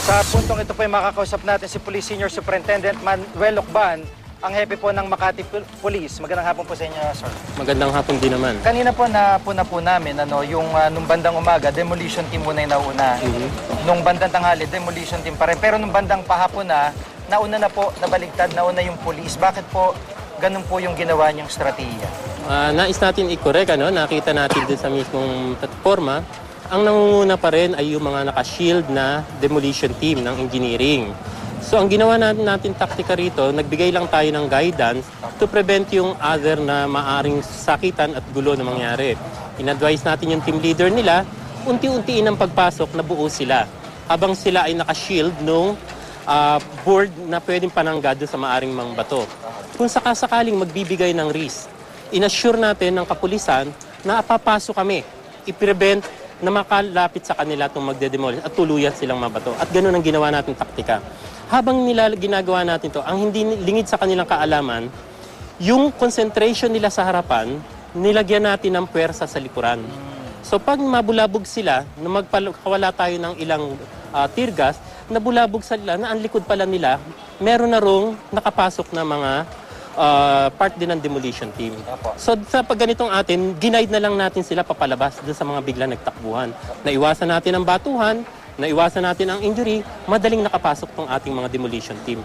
Sa puntong ito po ay makakausap natin si Police Senior Superintendent Manuel Lucban, ang hepe po ng Makati Police. Magandang hapon po sa inyo, sir. Magandang hapon din naman. Kanina po napuna po namin, yung nung bandang umaga, demolition team muna yung nauna. Nung bandang tanghali, demolition team pa rin. Pero nung bandang pahapon nauna na po, nabaligtad, nauna yung police. Bakit po ganun po yung ginawa niyong strategiya? Nais natin i-correct, nakita natin din sa mismong platforma, ang nangunguna pa rin ay yung mga naka-shield na demolition team ng engineering. So ang ginawa natin taktika rito, nagbigay lang tayo ng guidance to prevent yung other na maaring sakitan at gulo na mangyari. In-advise natin yung team leader nila, unti-untiin ang pagpasok na buo sila. Habang sila ay naka-shield nung board na pwedeng pananggad sa maaring mga bato. Kung sakasakaling magbibigay ng risk, inassure natin ng kapulisan na papasok kami, i-prevent na makalapit sa kanila itong magdedemolish at tuluyan silang mabato. At ganoon ang ginawa natin taktika. Habang ginagawa natin to, ang hindi lingid sa kanilang kaalaman, yung concentration nila sa harapan, nilagyan natin ng puwersa sa likuran. So pag mabulabog sila, na magkawala tayo ng ilang tear gas, nabulabog sila na ang likod pala nila, meron na rong nakapasok na mga part din ng demolition team. So sa pagganitong atin, ginaid na lang natin sila papalabas doon sa mga biglang nagtakbuhan. Naiwasan natin ang batuhan, naiwasan natin ang injury, madaling nakapasok tong ating mga demolition team.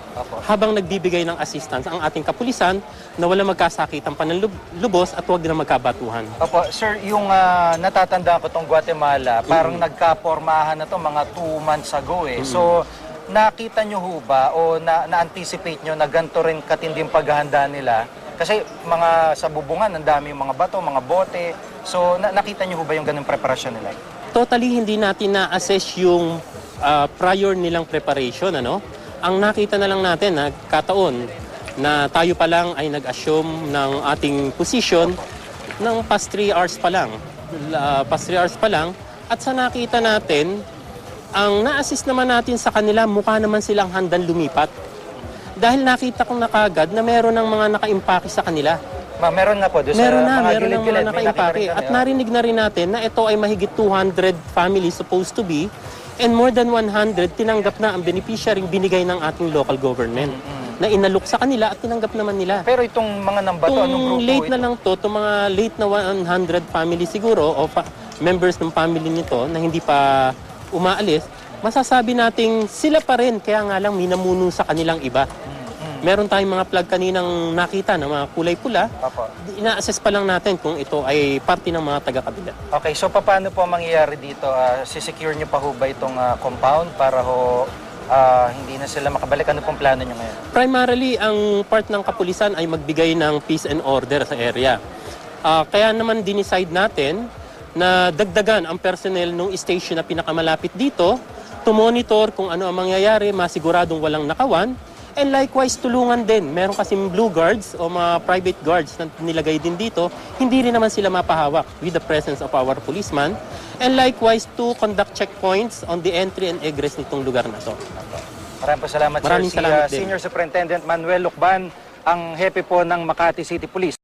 Habang nagbibigay ng assistance ang ating kapulisan na wala magkasakitang panlubos at huwag na magkabatuhan. Opo, sir, yung natatanda ko tong Guatemala, parang nagkapormahan na to mga 2 months ago eh. So, nakita nyo ho ba o na-anticipate nyo na ganito rin katinding paghahanda nila? Kasi mga sa bubungan, ang dami yung mga bato, mga bote. So, nakita nyo ho ba yung ganung preparasyon nila? Totally hindi natin na-assess yung prior nilang preparation. Ang nakita na lang natin, kataon, na tayo pa lang ay nag-assume ng ating position ng past 3 hours pa lang. At sa nakita natin, ang na-assist naman natin sa kanila, mukha naman silang handang lumipat. Dahil nakita kong nakagad na meron ng mga nakaimpake sa kanila. Meron na po doon sa mga gilid-gilid. Nakaimpake. At narinig na rin natin na ito ay mahigit 200 families supposed to be, and more than 100 tinanggap na ang beneficiary binigay ng ating local government. Na inalok sa kanila at tinanggap naman nila. Pero itong mga nambato, anong grupo late ito? na lang to, itong mga late na 100 families siguro, o members ng family nito na hindi pa umaalis, masasabi nating sila pa rin, kaya nga lang minamuno sa kanilang iba. Meron tayong mga plug kaninang nakita na mga kulay pula. Ina-assess pa lang natin kung ito ay parte ng mga taga-kabila. Okay, so paano po mangyayari dito? Si-secure nyo pa ho ba itong compound para ho hindi na sila makabalik? Ano pong plano nyo ngayon? Primarily, ang part ng kapulisan ay magbigay ng peace and order sa area. Kaya naman dinicide natin na dagdagan ang personnel ng station na pinakamalapit dito to monitor kung ano ang mangyayari, masiguradong walang nakawan. And likewise, tulungan din. Meron kasing blue guards o mga private guards na nilagay din dito. Hindi rin naman sila mapahawak with the presence of our policeman. And likewise, to conduct checkpoints on the entry and egress nitong lugar na to. Maraming salamat, sir. Maraming salamat din. Senior Superintendent Manuel Lucban, ang hepe po ng Makati City Police.